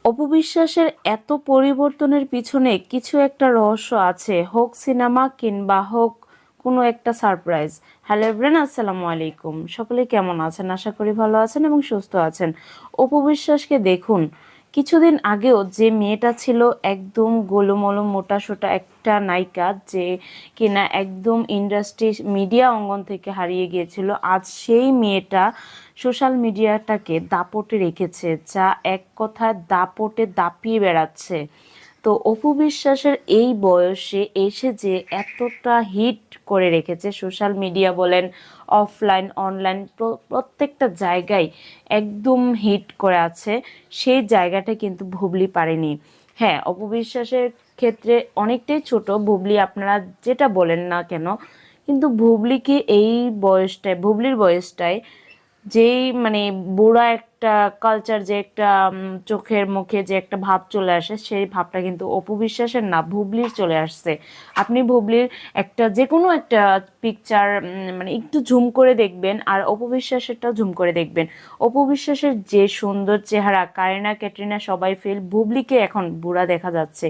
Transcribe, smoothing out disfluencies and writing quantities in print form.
অপু বিশ্বাসের এত পরিবর্তনের পিছনে কিছু একটা রহস্য আছে, হোক সিনেমা কিংবা হোক কোনো একটা সারপ্রাইজ। হ্যালো এভরিওয়ান, আসসালামু আলাইকুম। সকলে কেমন আছেন? আশা করি ভালো আছেন এবং সুস্থ আছেন। অপু বিশ্বাসকে দেখুন, কিছুদিন আগেও যে মেয়েটা ছিল একদম গোলুমলু মোটাসোটা একটা নায়িকা, যে কিনা একদম ইন্ডাস্ট্রি মিডিয়া অঙ্গন থেকে হারিয়ে গিয়েছিল, আজ সেই মেয়েটা সোশ্যাল মিডিয়াটাকে দাপটে রেখেছে, যা এক কথায় দাপটে দাপিয়ে বেড়াচ্ছে। তো অপু বিশ্বাসের এই বয়সে এসে যে এতটা হিট করে রেখেছে, সোশ্যাল মিডিয়া বলেন, অফলাইন অনলাইন প্রত্যেকটা জায়গায় একদম হিট করে আছে, সেই জায়গাটা কিন্তু বুবলি পারেনি। হ্যাঁ, অপু বিশ্বাসের ক্ষেত্রে অনেকটাই ছোট বুবলি, আপনারা যেটা বলেন না কেন, কিন্তু বুবলিকে এই বয়সটায়, বুবলির বয়সটায় যেই মানে বুড়া একটা কালচার, যে একটা চোখের মুখে যে একটা ভাব চলে আসে, সেই ভাবটা কিন্তু অপু বিশ্বাসের না, বুবলির চলে আসছে। আপনি বুবলির একটা যে কোনো একটা পিকচার মানে একটু জুম করে দেখবেন, আর অপু বিশ্বাসেরটাও জুম করে দেখবেন। অপু বিশ্বাসের যে সুন্দর চেহারা, কারিনা ক্যাটরিনা সবাই ফেল, বুবলিকে এখন বুড়া দেখা যাচ্ছে।